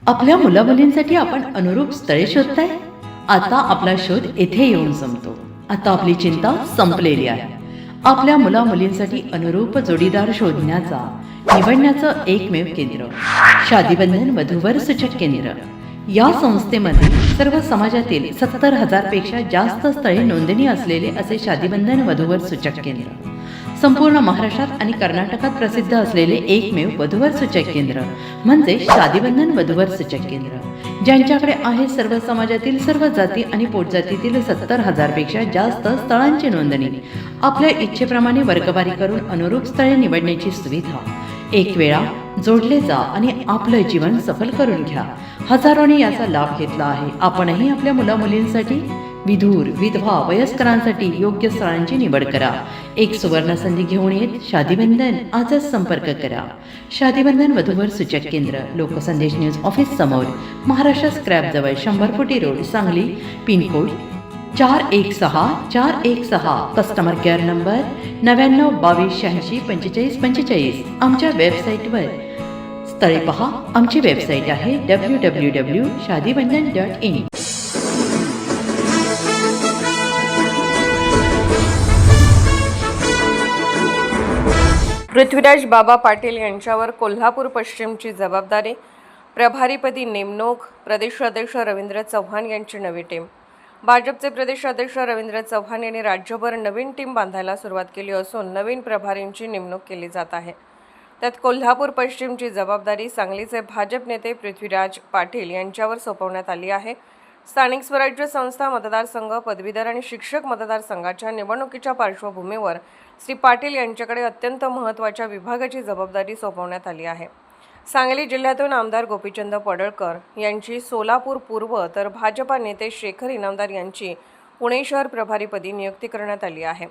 आपल्या मुलामुलींसाठी आपण अनुरूप स्थळे शोधताय? आता आपला शोध येथे येऊन संपतो. आता आपली चिंता संपलेली आहे. आपल्या मुलामुलींसाठी अनुरूप जोडीदार शोधण्याचा निवडण्याचं एकमेव केंद्र शादीबंधन वधूवर सूचक केंद्र. या संस्थेमध्ये सर्व समाजातील 70,000 पेक्षा जास्त स्थळे नोंदणी असलेले असे शादीबंधन वधूवर सूचक केंद्र. संपूर्ण महाराष्ट्रात आणि कर्नाटकात प्रसिद्ध असलेले एकमेव वधूवर सूचक केंद्र म्हणजे शादीबंधन वधूवर सूचक केंद्र, ज्यांच्याकडे आहे सर्व समाजातील सर्व जाती आणि पोटजातीतील 70,000 पेक्षा जास्त स्थळांची नोंदणी. आपल्या इच्छेप्रमाणे वर्गवारी करून अनुरूप स्थळे निवडण्याची सुविधा. एक वेळा जोडले जा आणि आपलं जीवन सफल करून घ्या. हजारोंनी याचा लाभ घेतला आहे. आपणही आपल्या मुलामुलींसाठी, विधूर, विधवा, वयस्करांसाठी योग्य स्थळांची निवड करा. एक सुवर्ण संधी घेऊन येत शादीबंधन. आजच संपर्क करा. शादीबंधन वधूवर सूचक केंद्र, लोकसंदेश न्यूज ऑफिस समोर, महाराष्ट्र स्क्रॅप जवळ, 100 फुटी road, Sangli. Pincode 416416. Customer care number 9922864545. आमच्या वेबसाईटवर स्थळे पहा. आमची वेबसाईट आहे www.shadibandhan.in. पृथ्वीराज बाबा पाटील यांच्यावर कोल्हापूर पश्चिमची जबाबदारी. प्रभारीपदी नेमणूक. प्रदेशाध्यक्ष रवींद्र चव्हाण यांची नवी टीम. भाजपचे प्रदेशाध्यक्ष रवींद्र चव्हाण यांनी राज्यभर नवीन टीम बांधायला सुरुवात केली असून नवीन प्रभारींची नेमणूक केली जात आहे. त्यात कोल्हापूर पश्चिमची जबाबदारी सांगलीचे भाजप नेते पृथ्वीराज पाटील यांच्यावर सोपवण्यात आली आहे. स्थानिक स्वराज्य संस्था मतदारसंघ, पदवीधर आणि शिक्षक मतदारसंघाच्या निवडणुकीच्या पार्श्वभूमीवर श्री पाटील यांच्याकडे अत्यंत महत्त्वाच्या विभागाची जबाबदारी सोपवण्यात आली आहे. सांगली जिल्ह्यातून आमदार गोपीचंद पडळकर यांची सोलापूर पूर्व तर भाजपा नेते शेखर इनामदार यांची पुणे शहर प्रभारीपदी नियुक्ती करण्यात आली आहे.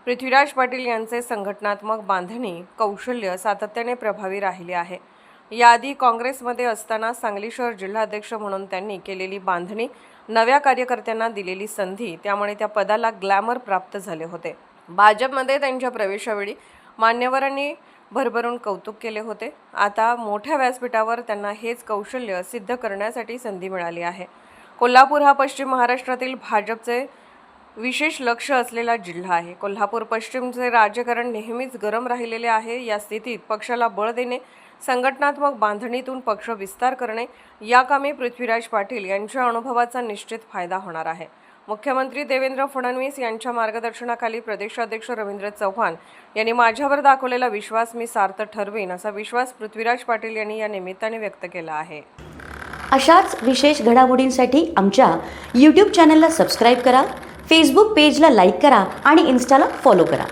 पृथ्वीराज पाटील यांचे संघटनात्मक बांधणी कौशल्य सातत्याने प्रभावी राहिले आहे. याआधी काँग्रेसमध्ये असताना सांगली शहर जिल्हाध्यक्ष म्हणून त्यांनी केलेली बांधणी, नव्या कार्यकर्त्यांना दिलेली संधी, त्यामुळे त्या पदाला ग्लॅमर प्राप्त झाले होते. भाजपमध्ये त्यांच्या प्रवेशावेळी मान्यवरांनी भरभरून कौतुक केले होते. आता मोठ्या व्यासपीठावर त्यांना हेच कौशल्य सिद्ध करण्यासाठी संधी मिळाली आहे. कोल्हापूर हा पश्चिम महाराष्ट्रातील भाजपचे विशेष लक्ष असलेला जिल्हा आहे. कोल्हापूर पश्चिमचे राजकारण नेहमीच गरम राहिलेले आहे. या स्थितीत पक्षाला बळ देणे, संघटनात्मक बांधणीतून पक्ष विस्तार करणे, या कामी पृथ्वीराज पाटील यांच्या अनुभवाचा निश्चित फायदा होणार आहे. मुख्यमंत्री देवेंद्र फडणवीस यांच्या मार्गदर्शनाखाली प्रदेशाध्यक्ष रवींद्र चव्हाण यांनी माझ्यावर दाखवलेला विश्वास मी सार्थ ठरवीन, असा विश्वास पृथ्वीराज पाटील यांनी या निमित्ताने व्यक्त केला आहे. अशाच विशेष घडामोडींसाठी आमच्या YouTube चॅनलला सबस्क्राईब करा, फेसबुक पेजला लाईक करा आणि इन्स्टाला फॉलो करा.